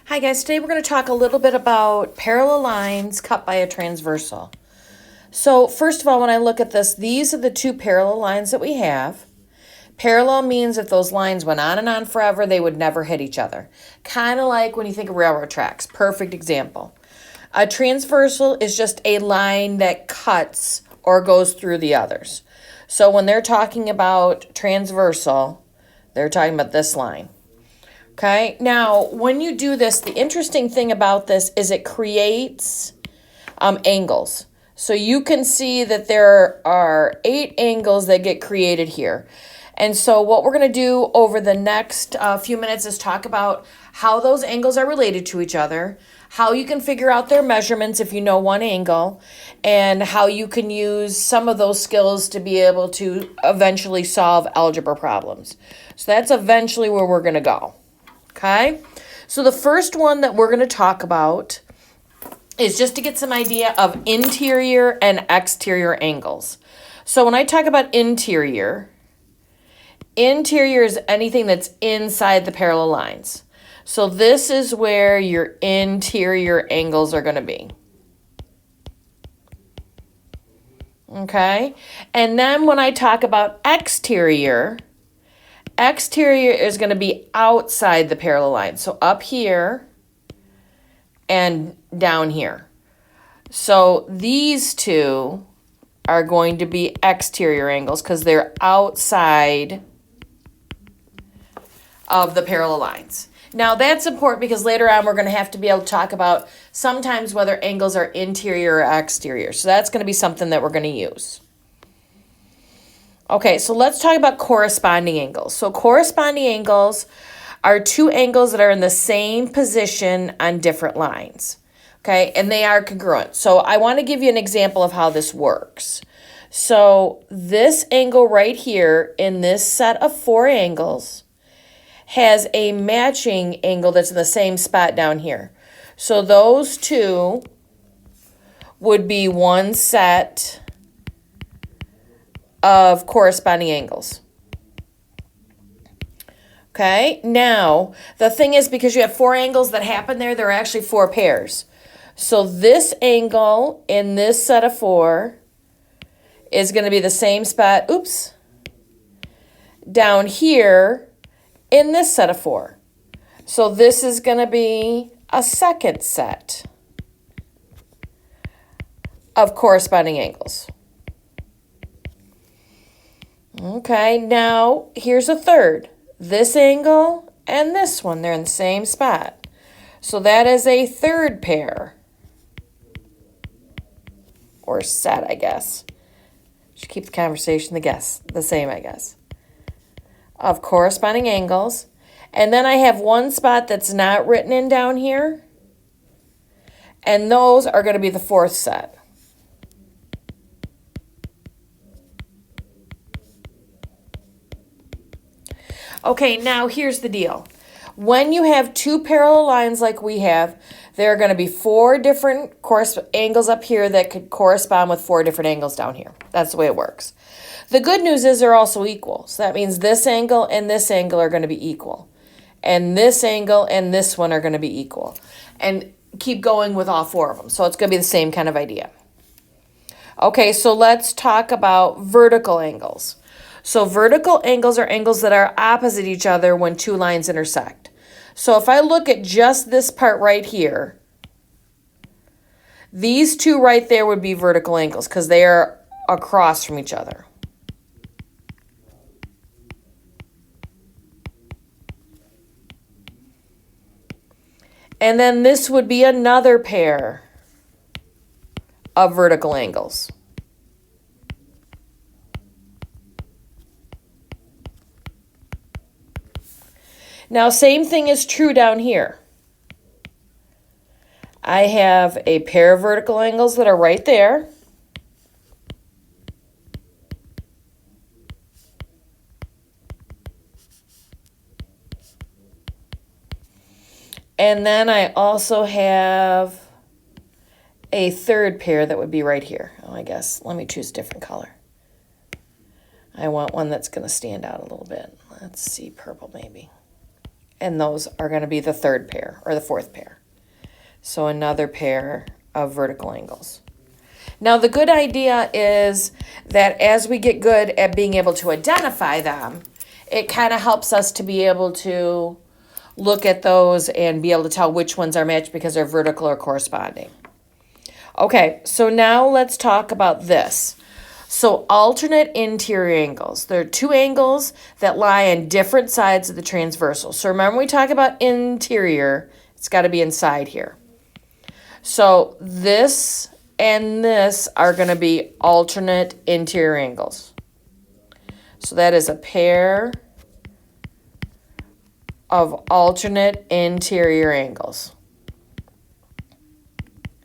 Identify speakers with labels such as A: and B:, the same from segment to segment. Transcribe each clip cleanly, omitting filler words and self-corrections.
A: Hi guys, today we're going to talk a little bit about parallel lines cut by a transversal. So first of all, when I look at this, these are the two parallel lines that we have. Parallel means if those lines went on and on forever, they would never hit each other. Kind of like when you think of railroad tracks. Perfect example. A transversal is just a line that cuts or goes through the others. So when they're talking about transversal, they're talking about this line. Okay, now when you do this, the interesting thing about this is it creates angles. So you can see that there are 8 angles that get created here. And so what we're going to do over the next few minutes is talk about how those angles are related to each other, how you can figure out their measurements if you know one angle, and how you can use some of those skills to be able to eventually solve algebra problems. So that's eventually where we're going to go. Okay, so the first one that we're going to talk about is just to get some idea of interior and exterior angles. So when I talk about interior is anything that's inside the parallel lines. So this is where your interior angles are going to be. Okay, and then when I talk about exterior is going to be outside the parallel line. So up here and down here. So these two are going to be exterior angles because they're outside of the parallel lines. Now that's important because later on we're going to have to be able to talk about sometimes whether angles are interior or exterior. So that's going to be something that we're going to use. Okay, so let's talk about corresponding angles. So corresponding angles are two angles that are in the same position on different lines. Okay, and they are congruent. So I want to give you an example of how this works. So this angle right here in this set of 4 angles has a matching angle that's in the same spot down here. So those two would be one set of corresponding angles. Okay, now the thing is, because you have 4 angles that happen there are actually 4 pairs. So this angle in this set of 4 is going to be the same spot, down here in this set of 4. So this is going to be a second set of corresponding angles. Okay, now here's a third. This angle and this one, they're in the same spot. So that is a third pair. Or set, I guess. Should keep the conversation the same, I guess. Of corresponding angles. And then I have one spot that's not written in down here. And those are going to be the 4th set. Okay, now here's the deal. When you have 2 parallel lines like we have, there are going to be 4 different angles up here that could correspond with 4 different angles down here. That's the way it works. The good news is they're also equal. So that means this angle and this angle are going to be equal. And this angle and this one are going to be equal. And keep going with all 4 of them. So it's going to be the same kind of idea. Okay, so let's talk about vertical angles. So vertical angles are angles that are opposite each other when 2 lines intersect. So if I look at just this part right here, these 2 right there would be vertical angles because they are across from each other. And then this would be another pair of vertical angles. Now, same thing is true down here. I have a pair of vertical angles that are right there. And then I also have a third pair that would be right here. Oh, I guess, let me choose a different color. I want one that's going to stand out a little bit. Let's see, purple maybe. And those are going to be the third pair or the fourth pair. So another pair of vertical angles. Now the good idea is that as we get good at being able to identify them, it kind of helps us to be able to look at those and be able to tell which ones are matched because they're vertical or corresponding. Okay, so now let's talk about this. So alternate interior angles. There are two angles that lie on different sides of the transversal. So remember, when we talk about interior, it's got to be inside here. So this and this are going to be alternate interior angles. So that is a pair of alternate interior angles.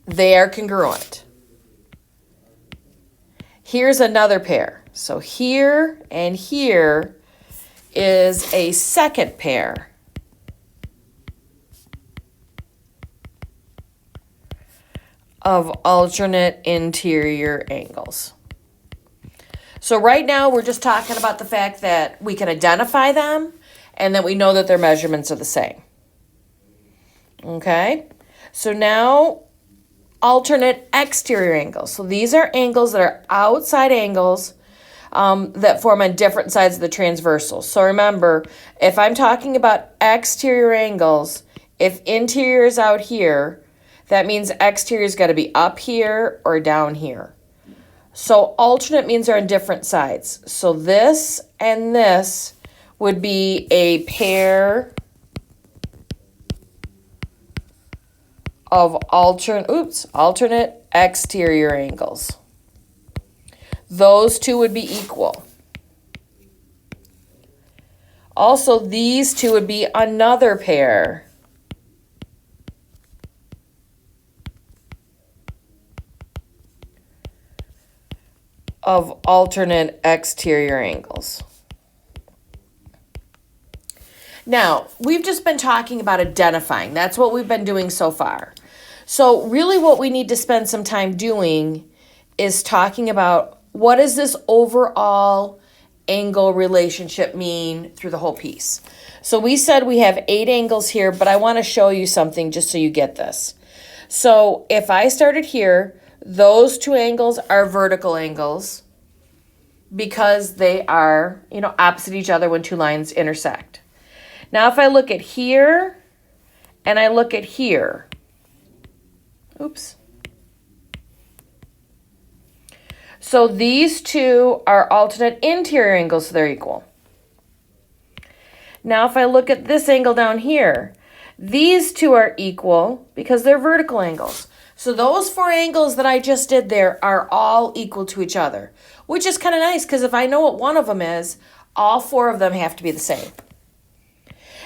A: They are congruent. Here's another pair. So here and here is a second pair of alternate interior angles. So right now we're just talking about the fact that we can identify them and that we know that their measurements are the same. Okay? So now alternate exterior angles. So these are angles that are outside angles that form on different sides of the transversal. So remember, if I'm talking about exterior angles, if interior is out here, that means exterior's got to be up here or down here. So alternate means they're on different sides. So this and this would be a pair of alternate exterior angles. Those two would be equal. Also, these two would be another pair of alternate exterior angles. Now, we've just been talking about identifying. That's what we've been doing so far. So really what we need to spend some time doing is talking about what does this overall angle relationship mean through the whole piece. So we said we have 8 angles here, but I want to show you something just so you get this. So if I started here, those 2 angles are vertical angles because they are, opposite each other when 2 lines intersect. Now, if I look at here and I look at here, so these 2 are alternate interior angles, so they're equal. Now, if I look at this angle down here, these 2 are equal because they're vertical angles. So those 4 angles that I just did there are all equal to each other, which is kind of nice because if I know what one of them is, all 4 of them have to be the same.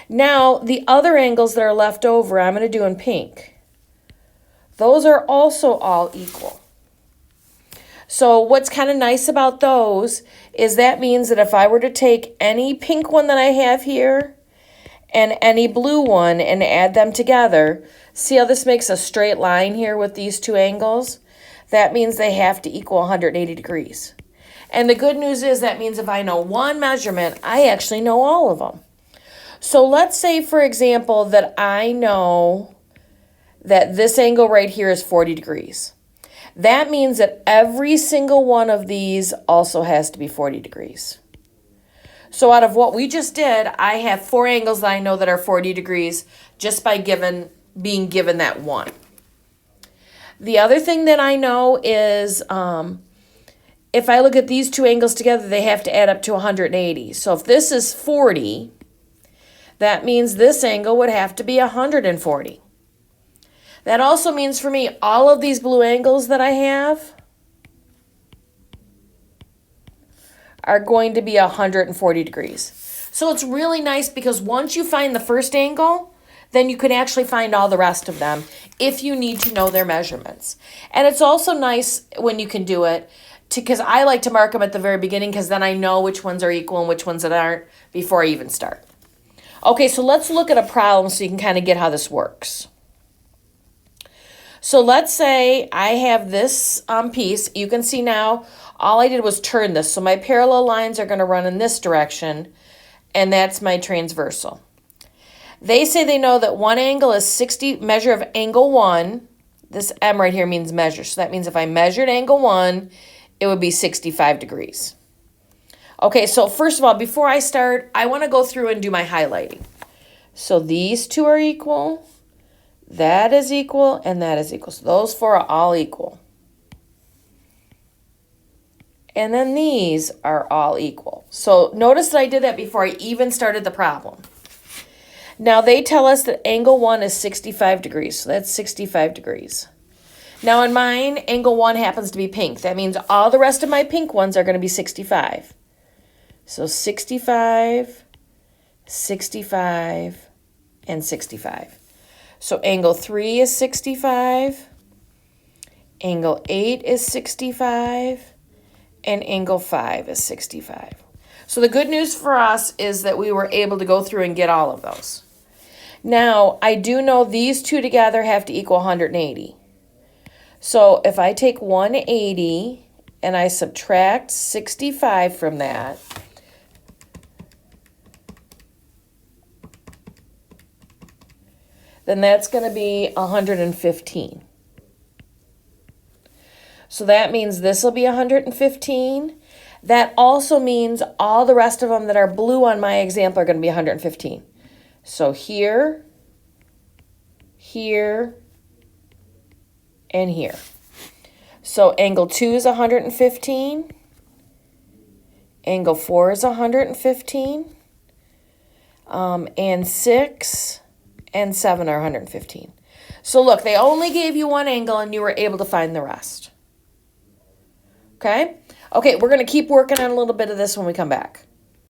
A: Now, the other angles that are left over, I'm going to do in pink. Those are also all equal. So what's kind of nice about those is that means that if I were to take any pink one that I have here and any blue one and add them together, see how this makes a straight line here with these 2 angles? That means they have to equal 180 degrees. And the good news is that means if I know one measurement, I actually know all of them. So let's say, for example, that I know that this angle right here is 40 degrees. That means that every single one of these also has to be 40 degrees. So out of what we just did, I have 4 angles that I know that are 40 degrees just by being given that one. The other thing that I know is if I look at these 2 angles together, they have to add up to 180. So if this is 40, that means this angle would have to be 140. That also means for me, all of these blue angles that I have are going to be 140 degrees. So it's really nice because once you find the first angle, then you can actually find all the rest of them if you need to know their measurements. And it's also nice when you can do it because I like to mark them at the very beginning because then I know which ones are equal and which ones that aren't before I even start. Okay, so let's look at a problem so you can kind of get how this works. So let's say I have this piece. You can see now all I did was turn this. So my parallel lines are going to run in this direction, and that's my transversal. They say they know that one angle is 60, measure of angle 1. This M right here means measure. So that means if I measured angle 1, it would be 65 degrees. Okay, so first of all, before I start, I want to go through and do my highlighting. So these two are equal, that is equal, and that is equal. So those four are all equal. And then these are all equal. So notice that I did that before I even started the problem. Now they tell us that angle 1 is 65 degrees, so that's 65 degrees. Now in mine, angle 1 happens to be pink. That means all the rest of my pink ones are going to be 65. So 65, 65, and 65. So angle 3 is 65, angle 8 is 65, and angle 5 is 65. So the good news for us is that we were able to go through and get all of those. Now, I do know these two together have to equal 180. So if I take 180 and I subtract 65 from that, then that's going to be 115. So that means this will be 115. That also means all the rest of them that are blue on my example are going to be 115. So here, here, and here. So angle 2 is 115. Angle 4 is 115. And 6 and 7 are 115. So look, they only gave you one angle and you were able to find the rest. Okay? Okay, we're going to keep working on a little bit of this when we come back.